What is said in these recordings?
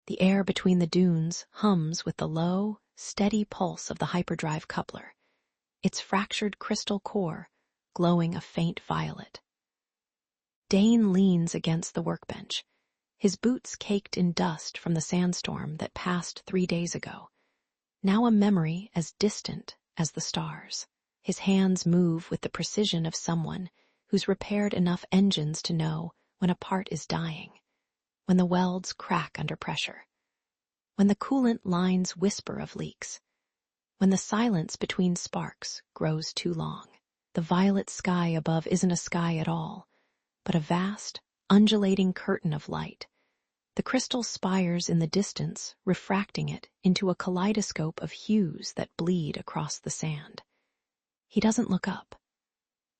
The air between the dunes hums with the low, steady pulse of the hyperdrive coupler, its fractured crystal core glowing a faint violet. Dane leans against the workbench, his boots caked in dust from the sandstorm that passed 3 days ago, now a memory as distant as the stars. His hands move with the precision of someone who's repaired enough engines to know when a part is dying, when the welds crack under pressure, when the coolant lines whisper of leaks, when the silence between sparks grows too long. The violet sky above isn't a sky at all, but a vast, undulating curtain of light, the crystal spires in the distance refracting it into a kaleidoscope of hues that bleed across the sand. He doesn't look up.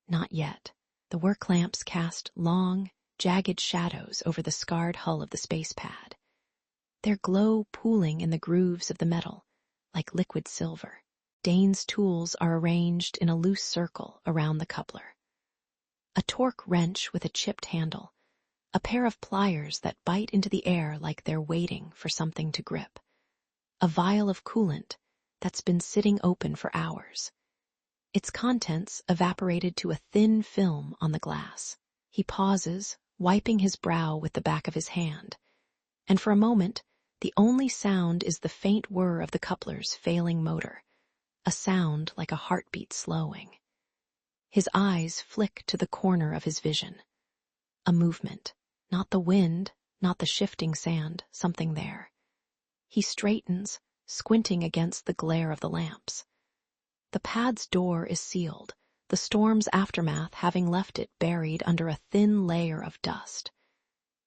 Not yet. The work lamps cast long, jagged shadows over the scarred hull of the space pad, their glow pooling in the grooves of the metal, like liquid silver. Dane's tools are arranged in a loose circle around the coupler. A torque wrench with a chipped handle, a pair of pliers that bite into the air like they're waiting for something to grip, a vial of coolant that's been sitting open for hours, its contents evaporated to a thin film on the glass. He pauses, wiping his brow with the back of his hand, and for a moment, the only sound is the faint whir of the coupler's failing motor, a sound like a heartbeat slowing. His eyes flick to the corner of his vision. A movement. Not the wind, not the shifting sand, something there. He straightens, squinting against the glare of the lamps. The pad's door is sealed, the storm's aftermath having left it buried under a thin layer of dust.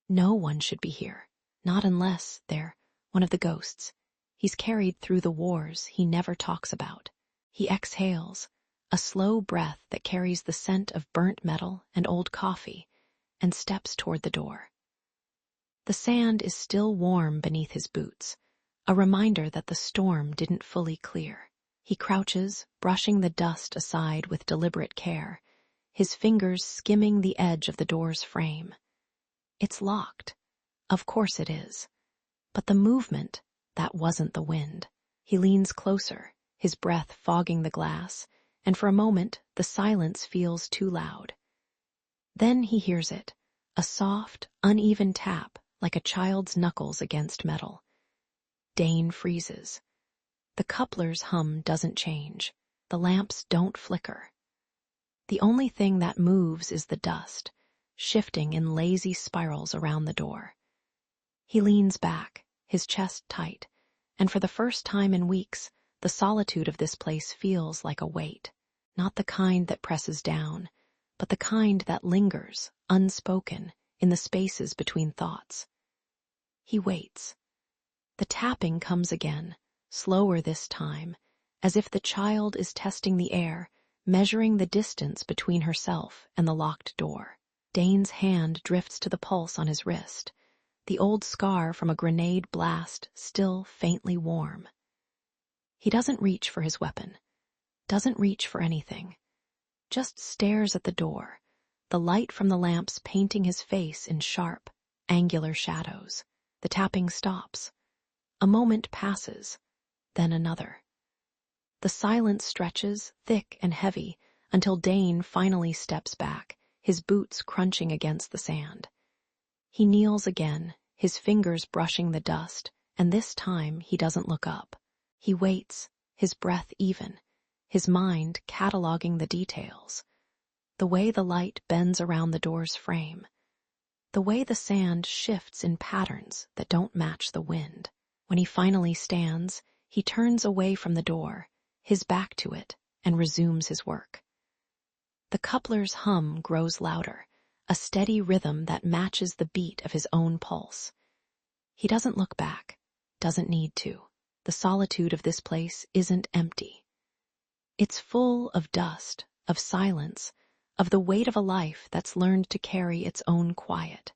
No one should be here, not unless they're one of the ghosts he's carried through the wars he never talks about. He exhales, a slow breath that carries the scent of burnt metal and old coffee, and steps toward the door. The sand is still warm beneath his boots, a reminder that the storm didn't fully clear. He crouches, brushing the dust aside with deliberate care, his fingers skimming the edge of the door's frame. It's locked. Of course it is. But the movement, that wasn't the wind. He leans closer, his breath fogging the glass, and for a moment the silence feels too loud. Then he hears it, a soft, uneven tap like a child's knuckles against metal. Dane freezes. The coupler's hum doesn't change. The lamps don't flicker. The only thing that moves is the dust, shifting in lazy spirals around the door. He leans back, his chest tight, and for the first time in weeks, the solitude of this place feels like a weight. Not the kind that presses down, but the kind that lingers, unspoken, in the spaces between thoughts. He waits. The tapping comes again, slower this time, as if the child is testing the air, measuring the distance between herself and the locked door. Dane's hand drifts to the pulse on his wrist, the old scar from a grenade blast still faintly warm. He doesn't reach for his weapon, doesn't reach for anything, just stares at the door, the light from the lamps painting his face in sharp, angular shadows. The tapping stops. A moment passes, then another. The silence stretches, thick and heavy, until Dane finally steps back, his boots crunching against the sand. He kneels again, his fingers brushing the dust, and this time he doesn't look up. He waits, his breath even, his mind cataloging the details. The way the light bends around the door's frame. The way the sand shifts in patterns that don't match the wind. When he finally stands, he turns away from the door, his back to it, and resumes his work. The coupler's hum grows louder, a steady rhythm that matches the beat of his own pulse. He doesn't look back, doesn't need to. The solitude of this place isn't empty. It's full of dust, of silence, of the weight of a life that's learned to carry its own quiet.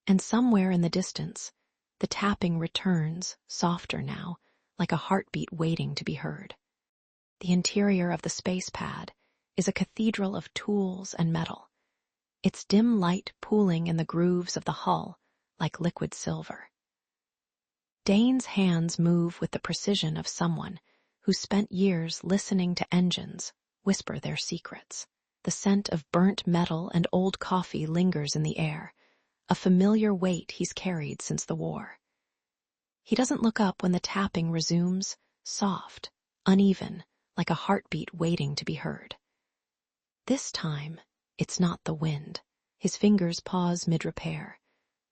And somewhere in the distance, the tapping returns, softer now, like a heartbeat waiting to be heard. The interior of the space pad is a cathedral of tools and metal, its dim light pooling in the grooves of the hull like liquid silver. Dane's hands move with the precision of someone who spent years listening to engines whisper their secrets. The scent of burnt metal and old coffee lingers in the air, a familiar weight he's carried since the war. He doesn't look up when the tapping resumes, soft, uneven, like a heartbeat waiting to be heard. This time, it's not the wind. His fingers pause mid-repair,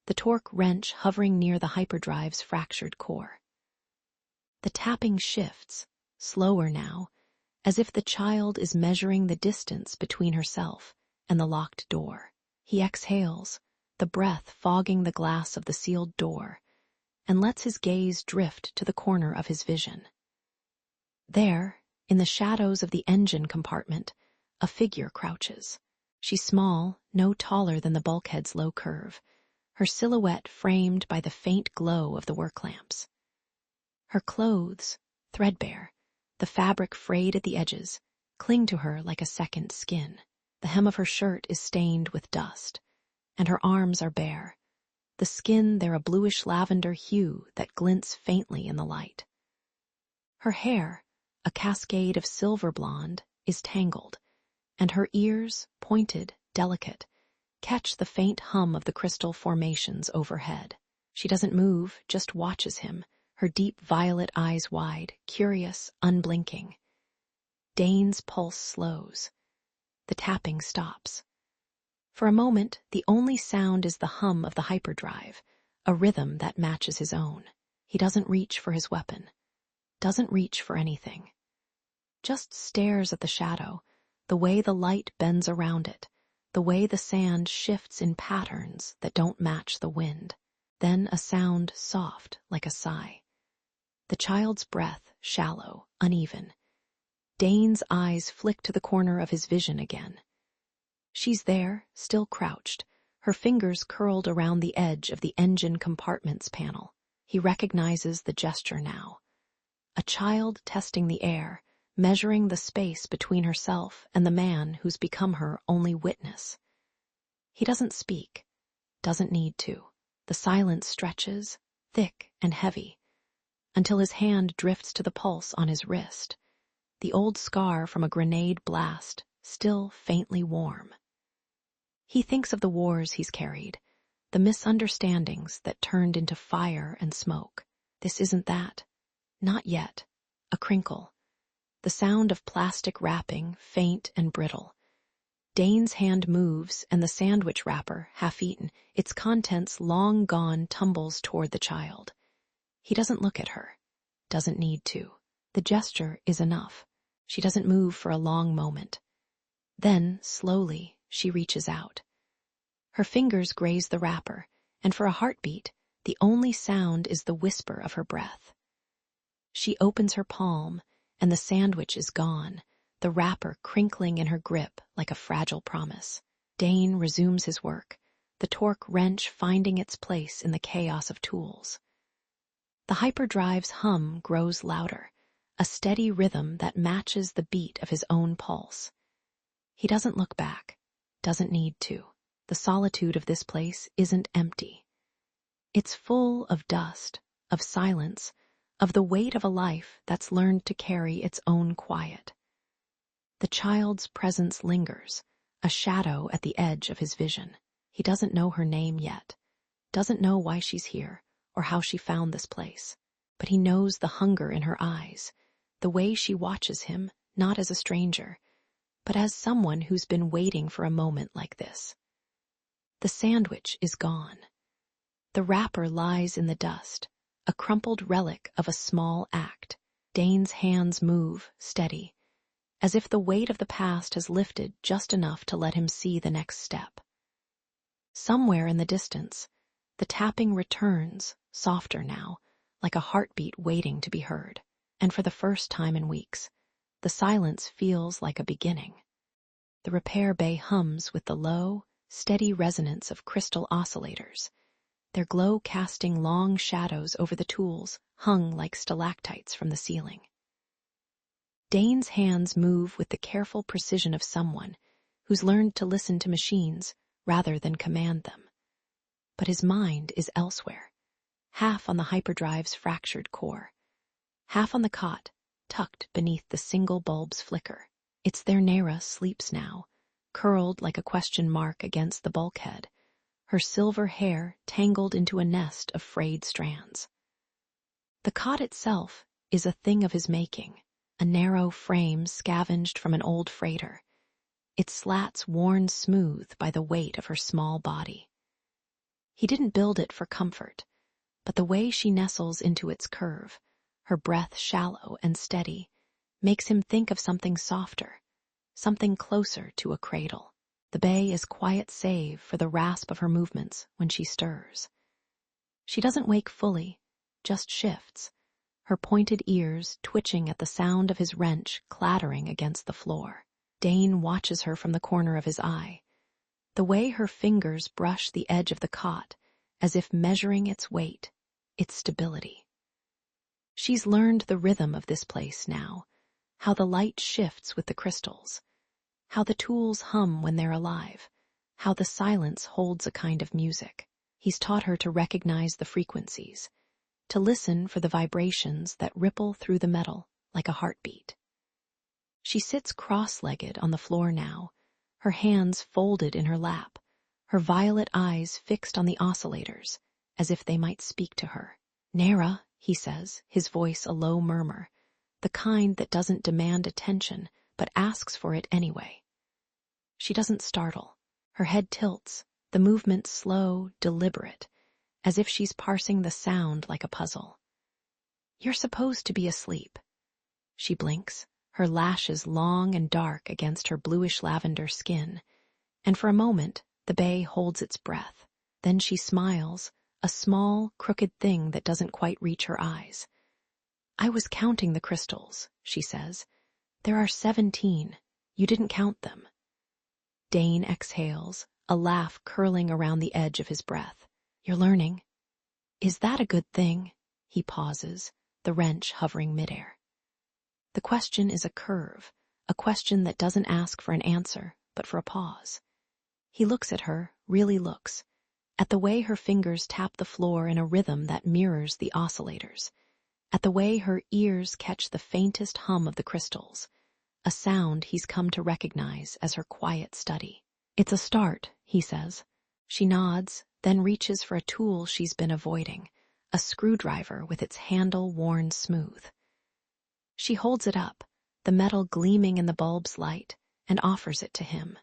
the torque wrench hovering near the hyperdrive's fractured core. The tapping shifts, slower now, as if the child is measuring the distance between herself and the locked door. He exhales, the breath fogging the glass of the sealed door, and lets his gaze drift to the corner of his vision. There, in the shadows of the engine compartment, a figure crouches. She's small, no taller than the bulkhead's low curve, her silhouette framed by the faint glow of the work lamps. Her clothes, threadbare, the fabric frayed at the edges, cling to her like a second skin. The hem of her shirt is stained with dust, and her arms are bare. The skin there a bluish lavender hue that glints faintly in the light. Her hair, a cascade of silver blonde, is tangled, and her ears, pointed, delicate, catch the faint hum of the crystal formations overhead. She doesn't move, just watches him, her deep violet eyes wide, curious, unblinking. Dane's pulse slows. The tapping stops. For a moment, the only sound is the hum of the hyperdrive, a rhythm that matches his own. He doesn't reach for his weapon, doesn't reach for anything. Just stares at the shadow, the way the light bends around it, the way the sand shifts in patterns that don't match the wind. Then a sound soft, like a sigh. The child's breath, shallow, uneven. Dane's eyes flick to the corner of his vision again. She's there, still crouched, her fingers curled around the edge of the engine compartment's panel. He recognizes the gesture now. A child testing the air, measuring the space between herself and the man who's become her only witness. He doesn't speak, doesn't need to. The silence stretches, thick and heavy, until his hand drifts to the pulse on his wrist, the old scar from a grenade blast, still faintly warm. He thinks of the wars he's carried, the misunderstandings that turned into fire and smoke. This isn't that. Not yet. A crinkle. The sound of plastic wrapping, faint and brittle. Dane's hand moves, and the sandwich wrapper, half-eaten, its contents long gone, tumbles toward the child. He doesn't look at her. Doesn't need to. The gesture is enough. She doesn't move for a long moment. Then, slowly, she reaches out. Her fingers graze the wrapper, and for a heartbeat, the only sound is the whisper of her breath. She opens her palm, and the sandwich is gone, the wrapper crinkling in her grip like a fragile promise. Dane resumes his work, the torque wrench finding its place in the chaos of tools. The hyperdrive's hum grows louder, a steady rhythm that matches the beat of his own pulse. He doesn't look back, doesn't need to. The solitude of this place isn't empty. It's full of dust, of silence, of the weight of a life that's learned to carry its own quiet. The child's presence lingers, a shadow at the edge of his vision. He doesn't know her name yet, doesn't know why she's here or how she found this place, but he knows the hunger in her eyes, the way she watches him, not as a stranger, but as someone who's been waiting for a moment like this. The sandwich is gone. The wrapper lies in the dust, a crumpled relic of a small act. Dane's hands move, steady, as if the weight of the past has lifted just enough to let him see the next step. Somewhere in the distance, the tapping returns, softer now, like a heartbeat waiting to be heard. And for the first time in weeks, the silence feels like a beginning. The repair bay hums with the low, steady resonance of crystal oscillators, their glow casting long shadows over the tools hung like stalactites from the ceiling. Dane's hands move with the careful precision of someone who's learned to listen to machines rather than command them. But his mind is elsewhere, half on the hyperdrive's fractured core, half on the cot, tucked beneath the single bulb's flicker. It's there Nera sleeps now, curled like a question mark against the bulkhead, her silver hair tangled into a nest of frayed strands. The cot itself is a thing of his making, a narrow frame scavenged from an old freighter, its slats worn smooth by the weight of her small body. He didn't build it for comfort, but the way she nestles into its curve, her breath shallow and steady, makes him think of something softer, something closer to a cradle. The bay is quiet save for the rasp of her movements when she stirs. She doesn't wake fully, just shifts, her pointed ears twitching at the sound of his wrench clattering against the floor. Dane watches her from the corner of his eye, the way her fingers brush the edge of the cot as if measuring its weight, its stability. She's learned the rhythm of this place now, how the light shifts with the crystals, how the tools hum when they're alive, how the silence holds a kind of music. He's taught her to recognize the frequencies, to listen for the vibrations that ripple through the metal like a heartbeat. She sits cross-legged on the floor now, her hands folded in her lap, her violet eyes fixed on the oscillators, as if they might speak to her. "Nera," he says, his voice a low murmur, the kind that doesn't demand attention, but asks for it anyway. She doesn't startle. Her head tilts, the movement slow, deliberate, as if she's parsing the sound like a puzzle. "You're supposed to be asleep." She blinks, her lashes long and dark against her bluish lavender skin, and for a moment the bay holds its breath. Then she smiles, a small, crooked thing that doesn't quite reach her eyes. "I was counting the crystals," she says. "There are 17. You didn't count them." Dane exhales, a laugh curling around the edge of his breath. "You're learning." "Is that a good thing?" He pauses, the wrench hovering midair. The question is a curve, a question that doesn't ask for an answer, but for a pause. He looks at her, really looks, at the way her fingers tap the floor in a rhythm that mirrors the oscillators, at the way her ears catch the faintest hum of the crystals, a sound he's come to recognize as her quiet study. "It's a start," he says. She nods, then reaches for a tool she's been avoiding, a screwdriver with its handle worn smooth. She holds it up, the metal gleaming in the bulb's light, and offers it to him.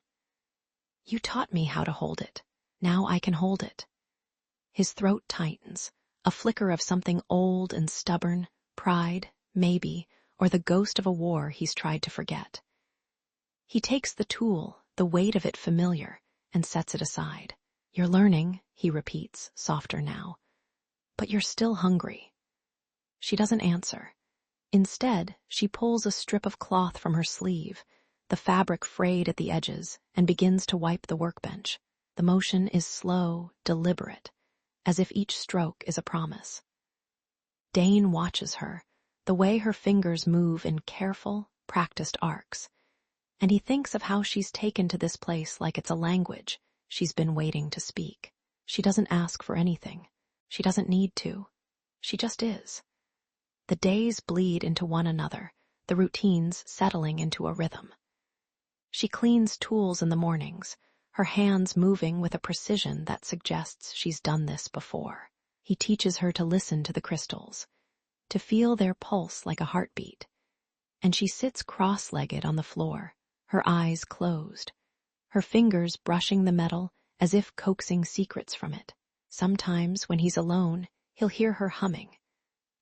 "You taught me how to hold it. Now I can hold it." His throat tightens, a flicker of something old and stubborn, pride, maybe, or the ghost of a war he's tried to forget. He takes the tool, the weight of it familiar, and sets it aside. "You're learning," he repeats, softer now. "But you're still hungry." She doesn't answer. Instead, she pulls a strip of cloth from her sleeve, the fabric frayed at the edges, and begins to wipe the workbench. The motion is slow, deliberate, as if each stroke is a promise. Dane watches her, the way her fingers move in careful, practiced arcs, and he thinks of how she's taken to this place like it's a language she's been waiting to speak. She doesn't ask for anything. She doesn't need to. She just is. The days bleed into one another, the routines settling into a rhythm. She cleans tools in the mornings, her hands moving with a precision that suggests she's done this before. He teaches her to listen to the crystals, to feel their pulse like a heartbeat, and she sits cross-legged on the floor, her eyes closed, her fingers brushing the metal as if coaxing secrets from it. Sometimes, when he's alone, he'll hear her humming,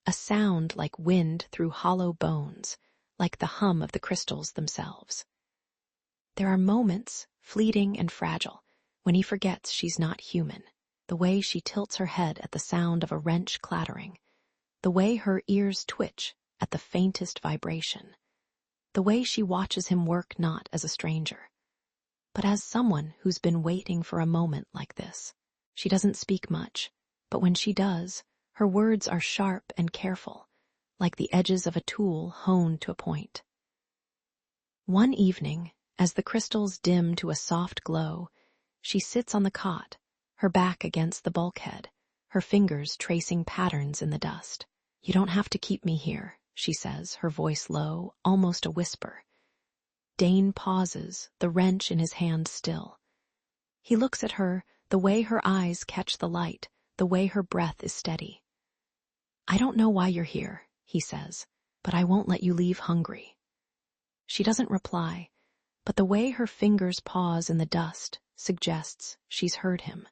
a sound like wind through hollow bones, like the hum of the crystals themselves. There are moments, fleeting and fragile, when he forgets she's not human, the way she tilts her head at the sound of a wrench clattering, the way her ears twitch at the faintest vibration, the way she watches him work not as a stranger, but as someone who's been waiting for a moment like this. She doesn't speak much, but when she does, her words are sharp and careful, like the edges of a tool honed to a point. One evening, as the crystals dim to a soft glow, she sits on the cot, her back against the bulkhead, her fingers tracing patterns in the dust. "You don't have to keep me here," she says, her voice low, almost a whisper. Dane pauses, the wrench in his hand still. He looks at her, the way her eyes catch the light, the way her breath is steady. "I don't know why you're here," he says, "but I won't let you leave hungry." She doesn't reply, but the way her fingers pause in the dust suggests she's heard him.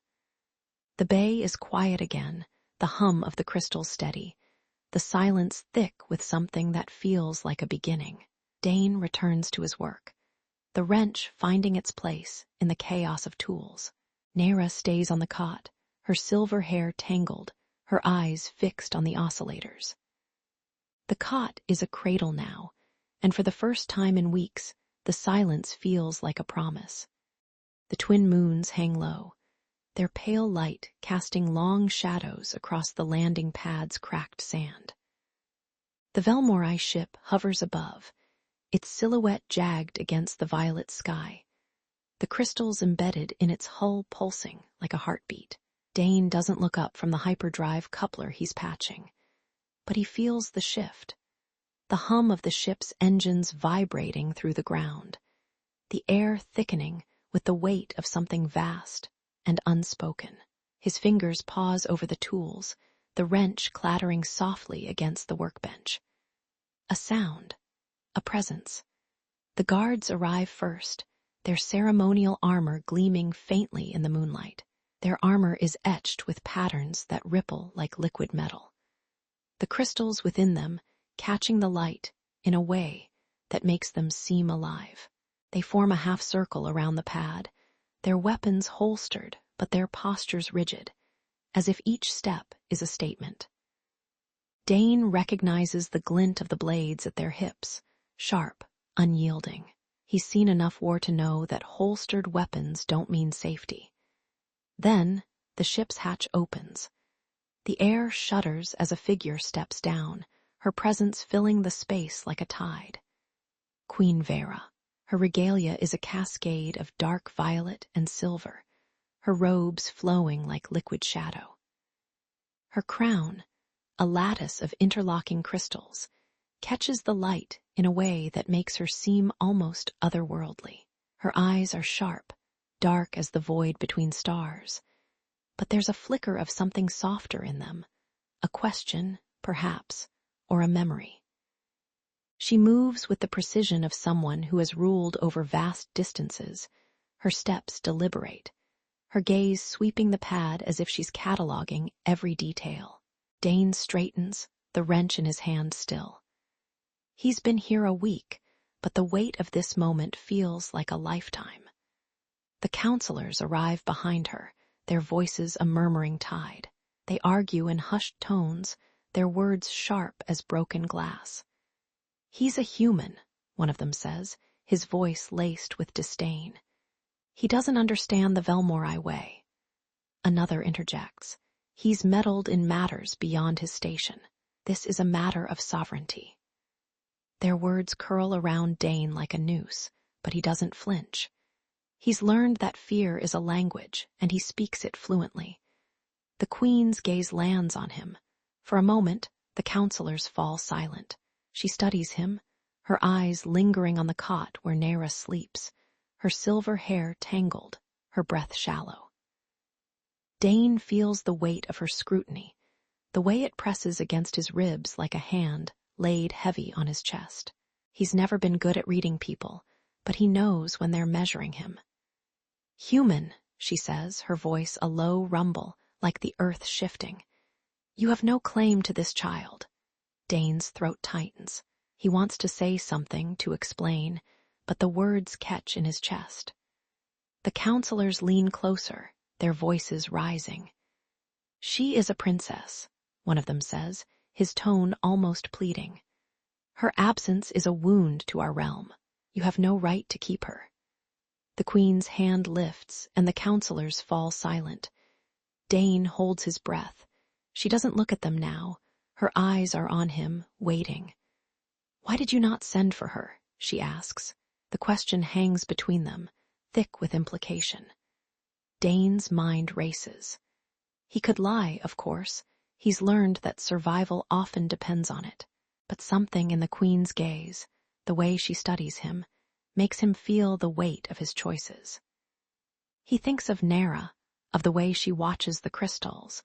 The bay is quiet again, the hum of the crystals steady, the silence thick with something that feels like a beginning. Dane returns to his work, the wrench finding its place in the chaos of tools. Nera stays on the cot, her silver hair tangled, her eyes fixed on the oscillators. The cot is a cradle now, and for the first time in weeks, the silence feels like a promise. The twin moons hang low, their pale light casting long shadows across the landing pad's cracked sand. The Velmorai ship hovers above, its silhouette jagged against the violet sky, the crystals embedded in its hull pulsing like a heartbeat. Dane doesn't look up from the hyperdrive coupler he's patching, but he feels the shift, the hum of the ship's engines vibrating through the ground, the air thickening with the weight of something vast and unspoken. His fingers pause over the tools, the wrench clattering softly against the workbench. A sound, a presence. The guards arrive first, their ceremonial armor gleaming faintly in the moonlight. Their armor is etched with patterns that ripple like liquid metal. The crystals within them catching the light in a way that makes them seem alive. They form a half circle around the pad, their weapons holstered but their postures rigid, as if each step is a statement. Dane recognizes the glint of the blades at their hips, sharp, unyielding. He's seen enough war to know that holstered weapons don't mean safety. Then, the ship's hatch opens. The air shudders as a figure steps down, her presence filling the space like a tide. Queen Vera. Her regalia is a cascade of dark violet and silver, her robes flowing like liquid shadow. Her crown, a lattice of interlocking crystals, catches the light in a way that makes her seem almost otherworldly. Her eyes are sharp, dark as the void between stars, but there's a flicker of something softer in them, a question, perhaps, or a memory. She moves with the precision of someone who has ruled over vast distances, her steps deliberate, her gaze sweeping the pad as if she's cataloging every detail. Dane straightens, the wrench in his hand still. He's been here a week, but the weight of this moment feels like a lifetime. The counselors arrive behind her, their voices a murmuring tide. They argue in hushed tones, their words sharp as broken glass. "He's a human," one of them says, his voice laced with disdain. "He doesn't understand the Velmorai way." Another interjects, "He's meddled in matters beyond his station. This is a matter of sovereignty." Their words curl around Dane like a noose, but he doesn't flinch. He's learned that fear is a language, and he speaks it fluently. The Queen's gaze lands on him. For a moment, the counselors fall silent. She studies him, her eyes lingering on the cot where Nera sleeps, her silver hair tangled, her breath shallow. Dane feels the weight of her scrutiny, the way it presses against his ribs like a hand laid heavy on his chest. He's never been good at reading people, but he knows when they're measuring him. "Human," she says, her voice a low rumble, like the earth shifting. "You have no claim to this child." Dane's throat tightens. He wants to say something, to explain, but the words catch in his chest. The counselors lean closer, their voices rising. "She is a princess," one of them says, his tone almost pleading. "Her absence is a wound to our realm. You have no right to keep her." The Queen's hand lifts, and the counselors fall silent. Dane holds his breath. She doesn't look at them now. Her eyes are on him, waiting. "Why did you not send for her?" she asks. The question hangs between them, thick with implication. Dane's mind races. He could lie, of course. He's learned that survival often depends on it. But something in the Queen's gaze, the way she studies him, makes him feel the weight of his choices. He thinks of Nera, of the way she watches the crystals,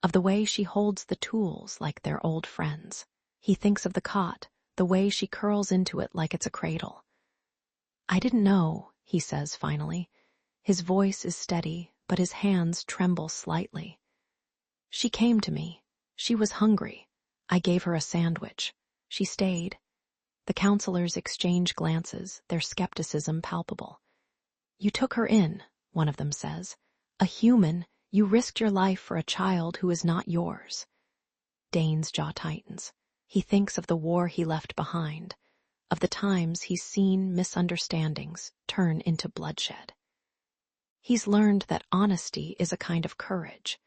of the way she holds the tools like they're old friends. He thinks of the cot, the way she curls into it like it's a cradle. "I didn't know," he says finally. His voice is steady, but his hands tremble slightly. "She came to me. She was hungry. I gave her a sandwich. She stayed." The counselors exchange glances, their skepticism palpable. "You took her in," one of them says. "A human, you risked your life for a child who is not yours." Dane's jaw tightens. He thinks of the war he left behind, of the times he's seen misunderstandings turn into bloodshed. He's learned that honesty is a kind of courage,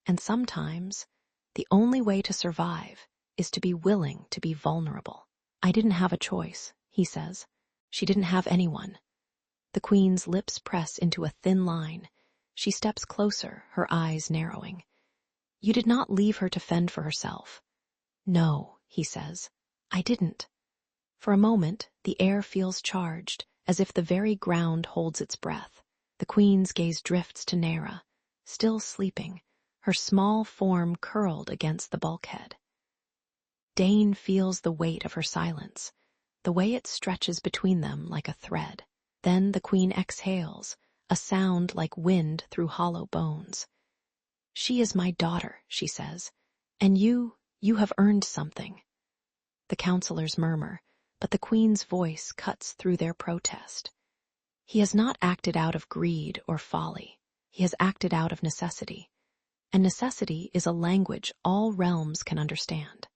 and sometimes the only way to survive is to be willing to be vulnerable. "I didn't have a choice," he says. "She didn't have anyone." The Queen's lips press into a thin line. She steps closer, her eyes narrowing. "You did not leave her to fend for herself." "No," he says. "I didn't." For a moment, the air feels charged, as if the very ground holds its breath. The Queen's gaze drifts to Nera, still sleeping, her small form curled against the bulkhead. Dane feels the weight of her silence, the way it stretches between them like a thread. Then the Queen exhales, a sound like wind through hollow bones. "She is my daughter," she says, "and you have earned something." The counselors murmur, but the Queen's voice cuts through their protest. "He has not acted out of greed or folly. He has acted out of necessity. And necessity is a language all realms can understand."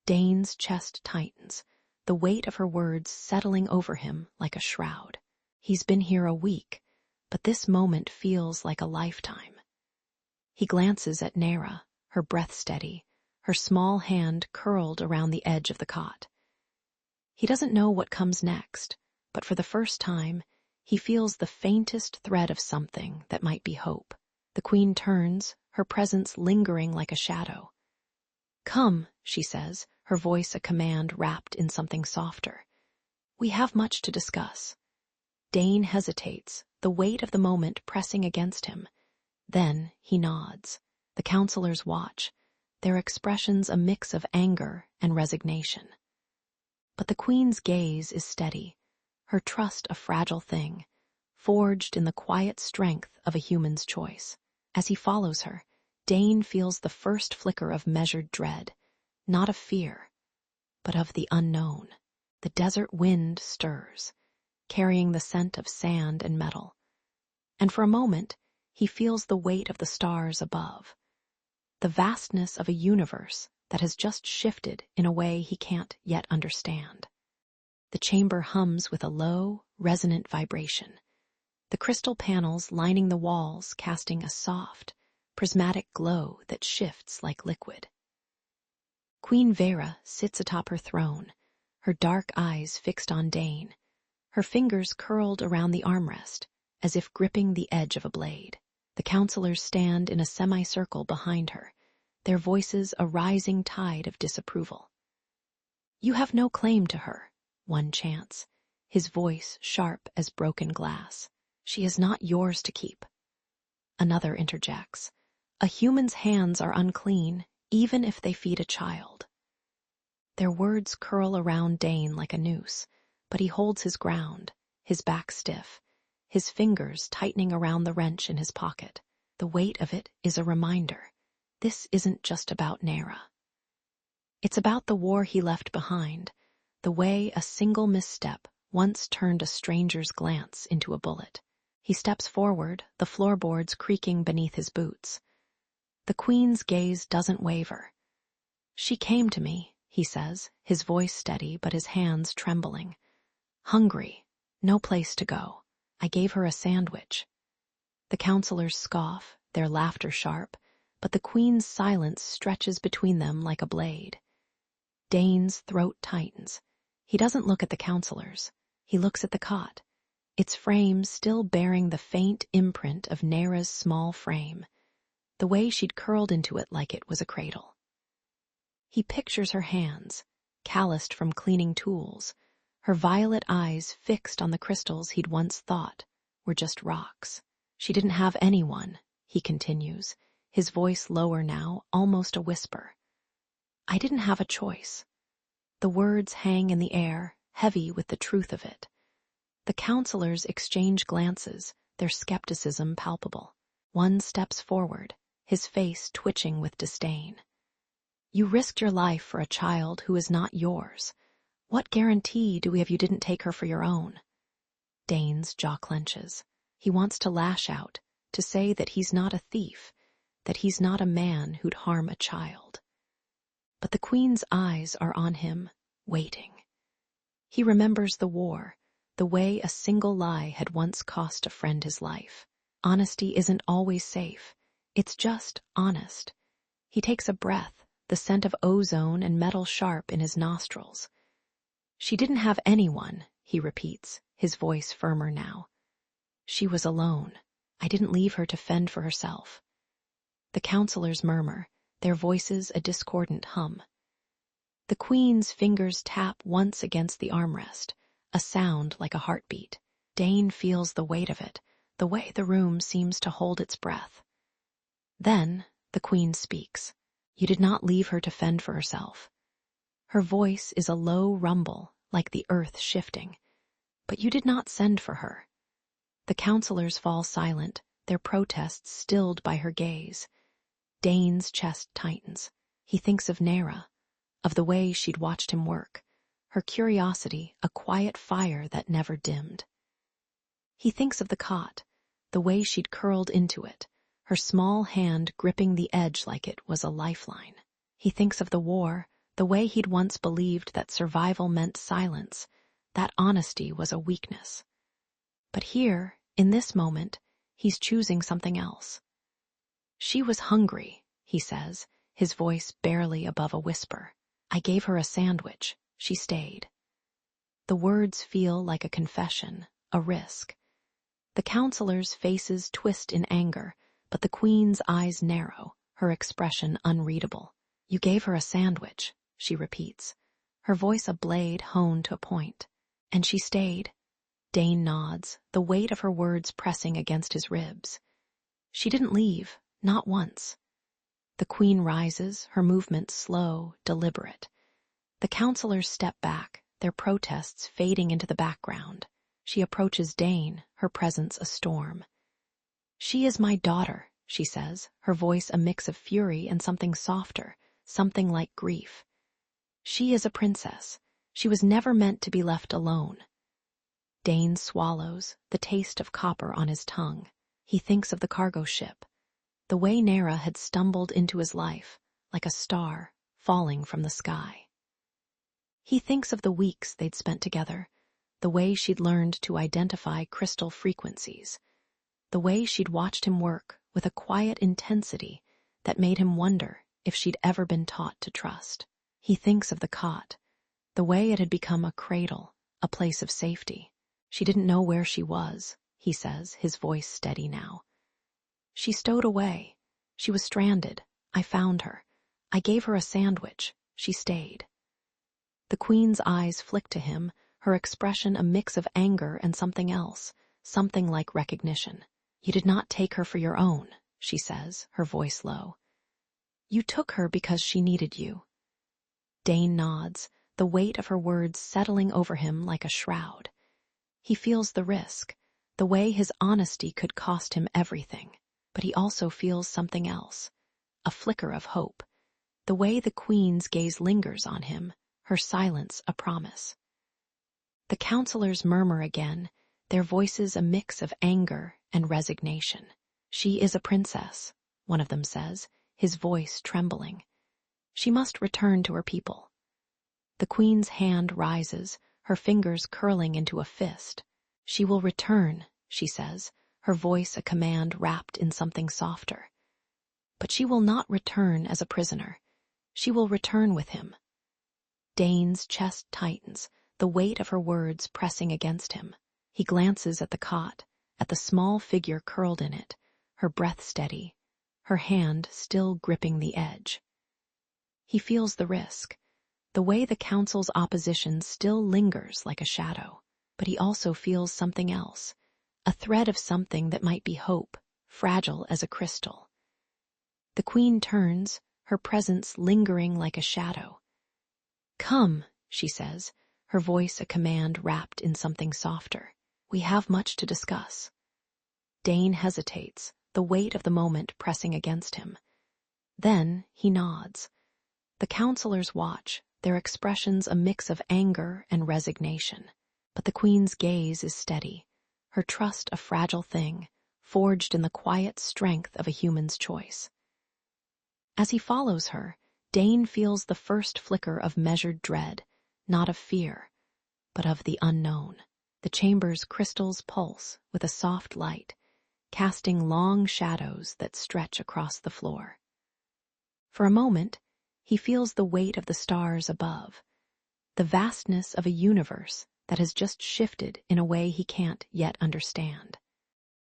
Dane's chest tightens, the weight of her words settling over him like a shroud. He's been here a week, but this moment feels like a lifetime. He glances at Nera, her breath steady, her small hand curled around the edge of the cot. He doesn't know what comes next, but for the first time, he feels the faintest thread of something that might be hope. The Queen turns, her presence lingering like a shadow. "Come," she says, her voice a command wrapped in something softer. "We have much to discuss." Dane hesitates, the weight of the moment pressing against him. Then he nods. The counselors watch, their expressions a mix of anger and resignation. But the Queen's gaze is steady, her trust a fragile thing, forged in the quiet strength of a human's choice. As he follows her, Dane feels the first flicker of measured dread, not of fear, but of the unknown. The desert wind stirs, carrying the scent of sand and metal. And for a moment, he feels the weight of the stars above, the vastness of a universe that has just shifted in a way he can't yet understand. The chamber hums with a low, resonant vibration, the crystal panels lining the walls casting a soft, prismatic glow that shifts like liquid. Queen Vera sits atop her throne, her dark eyes fixed on Dane, her fingers curled around the armrest, as if gripping the edge of a blade. The counselors stand in a semicircle behind her, their voices a rising tide of disapproval. "You have no claim to her," one chants, his voice sharp as broken glass. "She is not yours to keep." Another interjects, "A human's hands are unclean, even if they feed a child." Their words curl around Dane like a noose, but he holds his ground, his back stiff, his fingers tightening around the wrench in his pocket. The weight of it is a reminder. This isn't just about Nera. It's about the war he left behind, the way a single misstep once turned a stranger's glance into a bullet. He steps forward, the floorboards creaking beneath his boots. The Queen's gaze doesn't waver. "She came to me," he says, his voice steady but his hands trembling. "Hungry, no place to go. I gave her a sandwich." The counselors scoff, their laughter sharp, but the Queen's silence stretches between them like a blade. Dane's throat tightens. He doesn't look at the counselors. He looks at the cot, its frame still bearing the faint imprint of Nera's small frame. the way she'd curled into it like it was a cradle. He pictures her hands, calloused from cleaning tools, her violet eyes fixed on the crystals he'd once thought were just rocks. She didn't have anyone, he continues, his voice lower now, almost a whisper. I didn't have a choice. The words hang in the air, heavy with the truth of it. The counselors exchange glances, their skepticism palpable. One steps forward, his face twitching with disdain. You risked your life for a child who is not yours. What guarantee do we have you didn't take her for your own? Dane's jaw clenches. He wants to lash out, to say that he's not a thief, that he's not a man who'd harm a child. But the Queen's eyes are on him, waiting. He remembers the war, the way a single lie had once cost a friend his life. Honesty isn't always safe. It's just honest. He takes a breath, the scent of ozone and metal sharp in his nostrils. She didn't have anyone, he repeats, his voice firmer now. She was alone. I didn't leave her to fend for herself. The counselors murmur, their voices a discordant hum. The Queen's fingers tap once against the armrest, a sound like a heartbeat. Dane feels the weight of it, the way the room seems to hold its breath. Then the Queen speaks. You did not leave her to fend for herself. Her voice is a low rumble, like the earth shifting. But you did not send for her. The counselors fall silent, their protests stilled by her gaze. Dane's chest tightens. He thinks of Nera, of the way she'd watched him work, her curiosity a quiet fire that never dimmed. He thinks of the cot, the way she'd curled into it, her small hand gripping the edge like it was a lifeline. He thinks of the war, the way he'd once believed that survival meant silence, that honesty was a weakness. But here, in this moment, he's choosing something else. She was hungry, he says, his voice barely above a whisper. I gave her a sandwich. She stayed. The words feel like a confession, a risk. The counselors' faces twist in anger, but the Queen's eyes narrow, her expression unreadable. You gave her a sandwich, she repeats, her voice a blade honed to a point. And she stayed. Dane nods, the weight of her words pressing against his ribs. She didn't leave, not once. The Queen rises, her movement slow, deliberate. The counselors step back, their protests fading into the background. She approaches Dane, her presence a storm. She is my daughter, she says, her voice a mix of fury and something softer, something like grief. She is a princess. She was never meant to be left alone. Dane swallows, the taste of copper on his tongue. He thinks of the cargo ship, the way Nera had stumbled into his life, like a star falling from the sky. He thinks of the weeks they'd spent together, the way she'd learned to identify crystal frequencies, the way she'd watched him work with a quiet intensity that made him wonder if she'd ever been taught to trust. He thinks of the cot, the way it had become a cradle, a place of safety. She didn't know where she was, he says, his voice steady now. She stowed away. She was stranded. I found her. I gave her a sandwich. She stayed. The Queen's eyes flick to him, her expression a mix of anger and something else, something like recognition. You did not take her for your own, she says, her voice low. You took her because she needed you. Dane nods, the weight of her words settling over him like a shroud. He feels the risk, the way his honesty could cost him everything, but he also feels something else, a flicker of hope, the way the Queen's gaze lingers on him, her silence a promise. The counselors murmur again, their voices a mix of anger and resignation. She is a princess, one of them says, his voice trembling. She must return to her people. The Queen's hand rises, her fingers curling into a fist. She will return, she says, her voice a command wrapped in something softer. But she will not return as a prisoner. She will return with him. Dane's chest tightens, the weight of her words pressing against him. He glances at the cot, at the small figure curled in it, her breath steady, her hand still gripping the edge. He feels the risk, the way the council's opposition still lingers like a shadow. But he also feels something else, a thread of something that might be hope, fragile as a crystal. The queen turns, her presence lingering like a shadow. "Come," she says, her voice a command wrapped in something softer. "We have much to discuss." Dane hesitates, the weight of the moment pressing against him. Then he nods. The counselors watch, their expressions a mix of anger and resignation. But the queen's gaze is steady, her trust a fragile thing, forged in the quiet strength of a human's choice. As he follows her, Dane feels the first flicker of measured dread, not of fear, but of the unknown. The chamber's crystals pulse with a soft light, casting long shadows that stretch across the floor. For a moment, he feels the weight of the stars above, the vastness of a universe that has just shifted in a way he can't yet understand.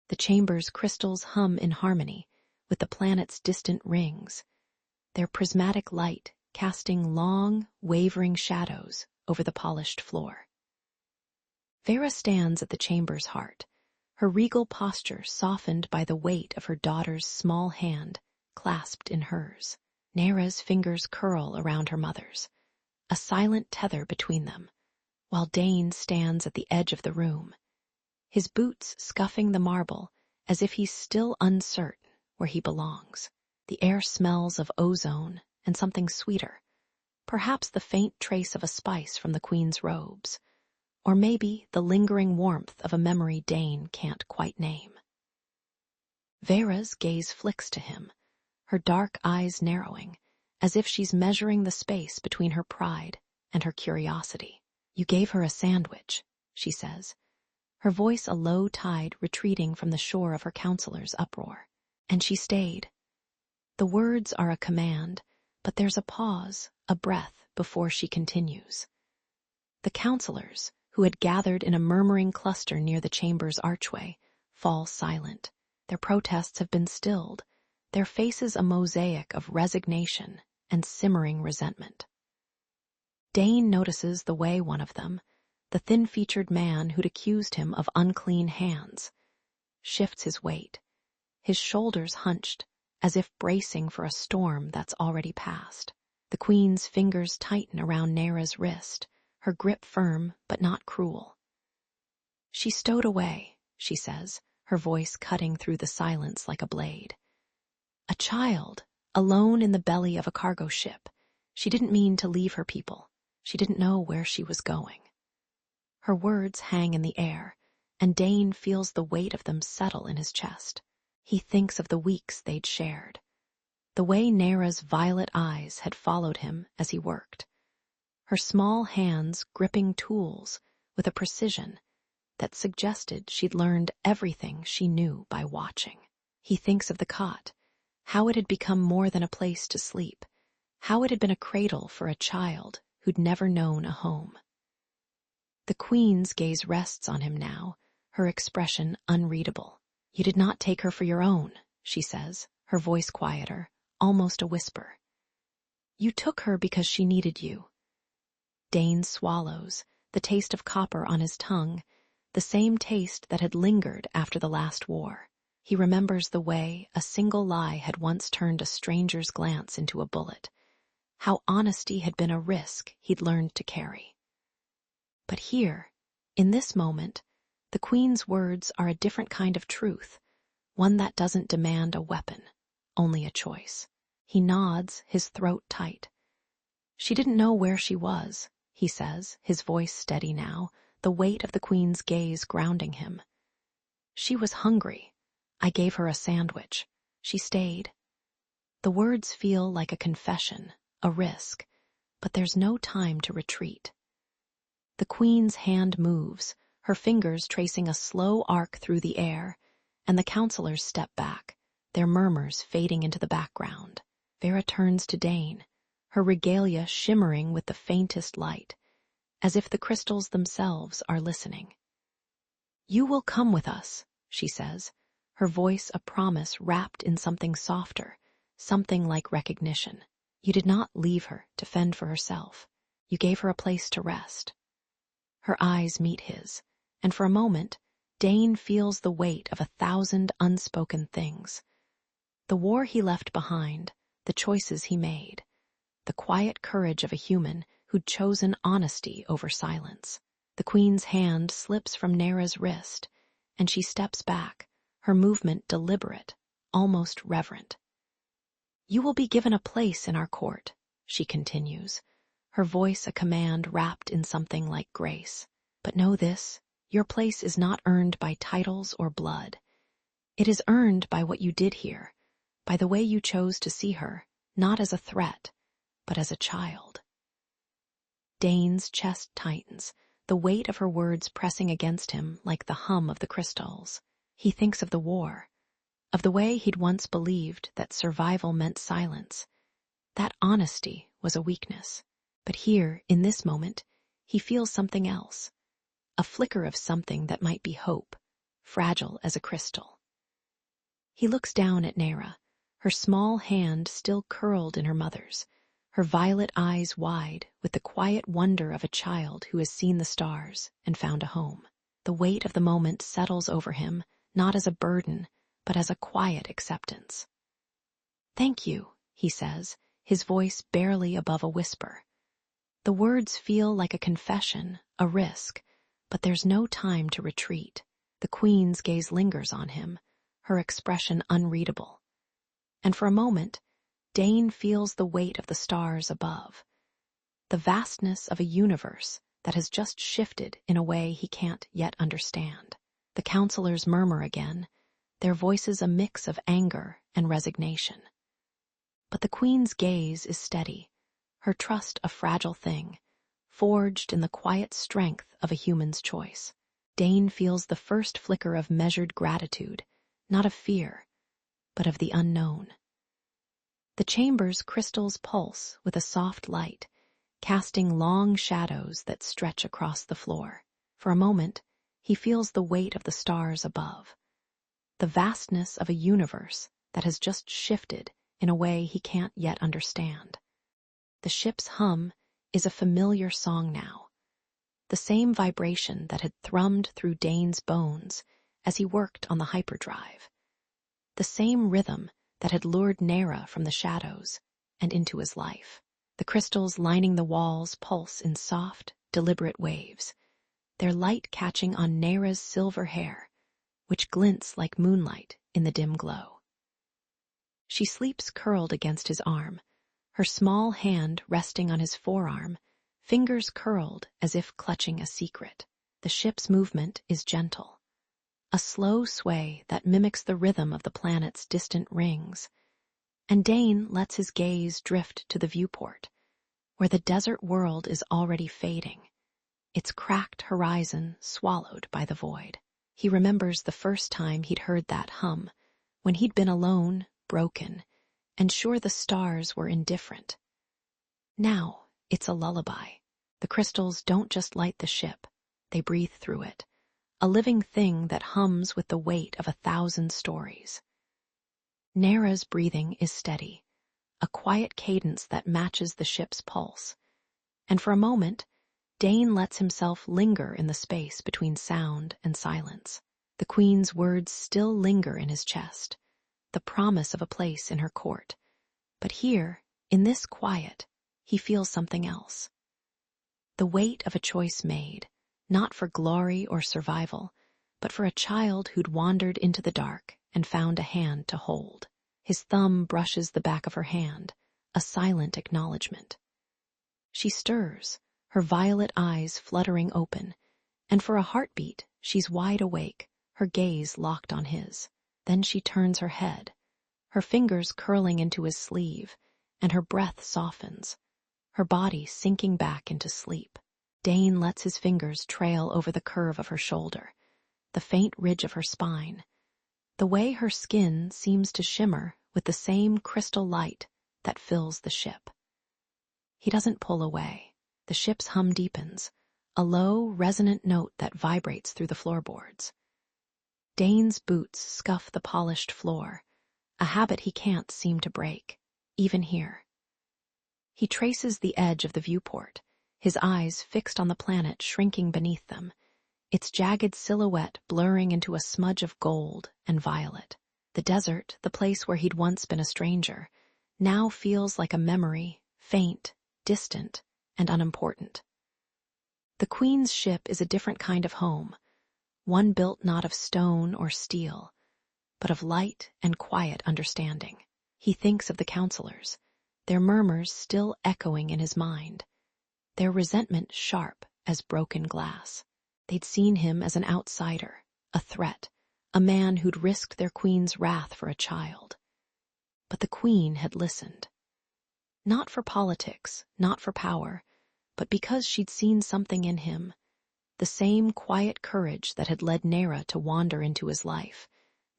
The chamber's crystals hum in harmony with the planet's distant rings, their prismatic light casting long, wavering shadows over the polished floor. Vera stands at the chamber's heart, her regal posture softened by the weight of her daughter's small hand clasped in hers. Nera's fingers curl around her mother's, a silent tether between them, while Dane stands at the edge of the room, his boots scuffing the marble as if he's still uncertain where he belongs. The air smells of ozone and something sweeter, perhaps the faint trace of a spice from the queen's robes, or maybe the lingering warmth of a memory Dane can't quite name. Vera's gaze flicks to him, her dark eyes narrowing, as if she's measuring the space between her pride and her curiosity. "You gave her a sandwich," she says, her voice a low tide retreating from the shore of her counselor's uproar. "And she stayed." The words are a command, but there's a pause, a breath, before she continues. The counselors, who had gathered in a murmuring cluster near the chamber's archway, fall silent. Their protests have been stilled, their faces a mosaic of resignation and simmering resentment. Dane notices the way one of them, the thin-featured man who'd accused him of unclean hands, shifts his weight, his shoulders hunched, as if bracing for a storm that's already passed. The queen's fingers tighten around Nera's wrist, her grip firm but not cruel. "She stowed away," she says, her voice cutting through the silence like a blade. "A child, alone in the belly of a cargo ship. She didn't mean to leave her people. She didn't know where she was going." Her words hang in the air, and Dane feels the weight of them settle in his chest. He thinks of the weeks they'd shared, the way Nera's violet eyes had followed him as he worked, her small hands gripping tools with a precision that suggested she'd learned everything she knew by watching. He thinks of the cot, how it had become more than a place to sleep, how it had been a cradle for a child who'd never known a home. The queen's gaze rests on him now, her expression unreadable. "You did not take her for your own," she says, her voice quieter, almost a whisper. "You took her because she needed you." Dane swallows, the taste of copper on his tongue, the same taste that had lingered after the last war. He remembers the way a single lie had once turned a stranger's glance into a bullet, how honesty had been a risk he'd learned to carry. But here, in this moment, the queen's words are a different kind of truth, one that doesn't demand a weapon, only a choice. He nods, his throat tight. "She didn't know where she was," he says, his voice steady now, the weight of the queen's gaze grounding him. "She was hungry. I gave her a sandwich. She stayed." The words feel like a confession, a risk, but there's no time to retreat. The queen's hand moves, her fingers tracing a slow arc through the air, and the counselors step back, their murmurs fading into the background. Vera turns to Dane, her regalia shimmering with the faintest light, as if the crystals themselves are listening. "You will come with us," she says, her voice a promise wrapped in something softer, something like recognition. You did not leave her to fend for herself. You gave her a place to rest. Her eyes meet his, and for a moment, Dane feels the weight of 1,000 unspoken things. The war he left behind, the choices he made, the quiet courage of a human who'd chosen honesty over silence. The Queen's hand slips from Nera's wrist, and she steps back, her movement deliberate, almost reverent. "You will be given a place in our court," she continues, her voice a command wrapped in something like grace. "But know this, your place is not earned by titles or blood. It is earned by what you did here, by the way you chose to see her, not as a threat, but as a child." Dane's chest tightens, the weight of her words pressing against him like the hum of the crystals. He thinks of the war, of the way he'd once believed that survival meant silence, that honesty was a weakness. But here, in this moment, he feels something else, a flicker of something that might be hope, fragile as a crystal. He looks down at Nera, her small hand still curled in her mother's, her violet eyes wide with the quiet wonder of a child who has seen the stars and found a home. The weight of the moment settles over him, not as a burden, but as a quiet acceptance. "Thank you," he says, his voice barely above a whisper. The words feel like a confession, a risk, but there's no time to retreat. The Queen's gaze lingers on him, her expression unreadable. And for a moment, Dane feels the weight of the stars above, the vastness of a universe that has just shifted in a way he can't yet understand. The counselors murmur again, their voices a mix of anger and resignation. But the Queen's gaze is steady, her trust a fragile thing, forged in the quiet strength of a human's choice. Dane feels the first flicker of measured gratitude, not of fear, but of the unknown. The chamber's crystals pulse with a soft light, casting long shadows that stretch across the floor. For a moment, he feels the weight of the stars above, the vastness of a universe that has just shifted in a way he can't yet understand. The ship's hum is a familiar song now, the same vibration that had thrummed through Dane's bones as he worked on the hyperdrive, the same rhythm that had lured Nera from the shadows and into his life. The crystals lining the walls pulse in soft, deliberate waves, their light catching on Nera's silver hair, which glints like moonlight in the dim glow. She sleeps curled against his arm, her small hand resting on his forearm, fingers curled as if clutching a secret. The ship's movement is gentle, a slow sway that mimics the rhythm of the planet's distant rings, and Dane lets his gaze drift to the viewport, where the desert world is already fading, its cracked horizon swallowed by the void. He remembers the first time he'd heard that hum, when he'd been alone, broken, and sure the stars were indifferent. Now it's a lullaby. The crystals don't just light the ship, they breathe through it, a living thing that hums with the weight of 1,000 stories. Nera's breathing is steady, a quiet cadence that matches the ship's pulse, and for a moment, Dane lets himself linger in the space between sound and silence. The Queen's words still linger in his chest, the promise of a place in her court. But here, in this quiet, he feels something else. The weight of a choice made, not for glory or survival, but for a child who'd wandered into the dark and found a hand to hold. His thumb brushes the back of her hand, a silent acknowledgement. She stirs, her violet eyes fluttering open, and for a heartbeat, she's wide awake, her gaze locked on his. Then she turns her head, her fingers curling into his sleeve, and her breath softens, her body sinking back into sleep. Dane lets his fingers trail over the curve of her shoulder, the faint ridge of her spine, the way her skin seems to shimmer with the same crystal light that fills the ship. He doesn't pull away. The ship's hum deepens, a low, resonant note that vibrates through the floorboards. Dane's boots scuff the polished floor, a habit he can't seem to break, even here. He traces the edge of the viewport, his eyes fixed on the planet shrinking beneath them, its jagged silhouette blurring into a smudge of gold and violet. The desert, the place where he'd once been a stranger, now feels like a memory, faint, distant, and unimportant. The Queen's ship is a different kind of home, one built not of stone or steel, but of light and quiet understanding. He thinks of the counselors, their murmurs still echoing in his mind, their resentment sharp as broken glass. They'd seen him as an outsider, a threat, a man who'd risked their queen's wrath for a child. But the queen had listened. Not for politics, not for power, but because she'd seen something in him, the same quiet courage that had led Nera to wander into his life,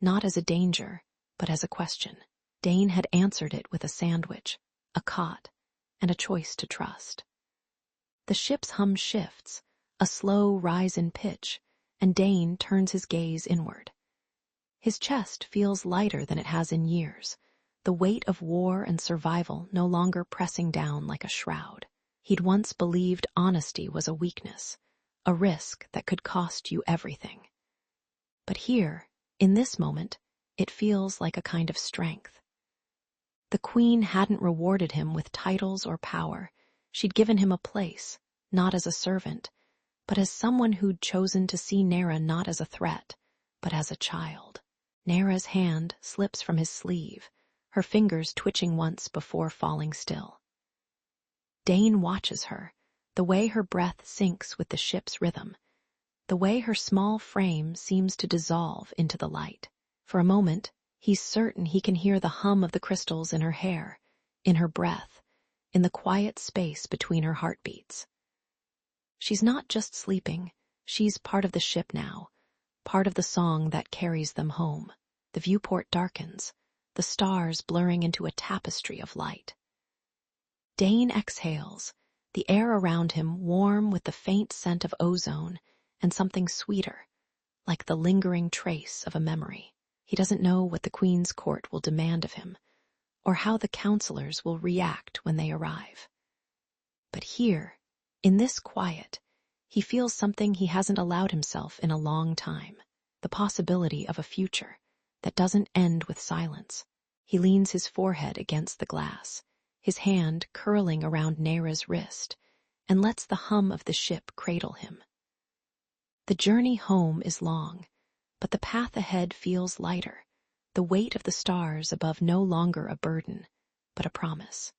not as a danger, but as a question. Dane had answered it with a sandwich, a cot, and a choice to trust. The ship's hum shifts, a slow rise in pitch, and Dane turns his gaze inward. His chest feels lighter than it has in years, the weight of war and survival no longer pressing down like a shroud. He'd once believed honesty was a weakness, a risk that could cost you everything. But here, in this moment, it feels like a kind of strength. The Queen hadn't rewarded him with titles or power. She'd given him a place, not as a servant, but as someone who'd chosen to see Nera not as a threat, but as a child. Nera's hand slips from his sleeve, her fingers twitching once before falling still. Dane watches her, the way her breath syncs with the ship's rhythm, the way her small frame seems to dissolve into the light. For a moment, he's certain he can hear the hum of the crystals in her hair, in her breath, in the quiet space between her heartbeats. She's not just sleeping, she's part of the ship now, part of the song that carries them home. The viewport darkens, the stars blurring into a tapestry of light. Dane exhales, the air around him warm with the faint scent of ozone and something sweeter, like the lingering trace of a memory. He doesn't know what the Queen's court will demand of him, or how the counselors will react when they arrive. But here, in this quiet, he feels something he hasn't allowed himself in a long time, the possibility of a future that doesn't end with silence. He leans his forehead against the glass, his hand curling around Nera's wrist, and lets the hum of the ship cradle him. The journey home is long, but the path ahead feels lighter, the weight of the stars above no longer a burden, but a promise.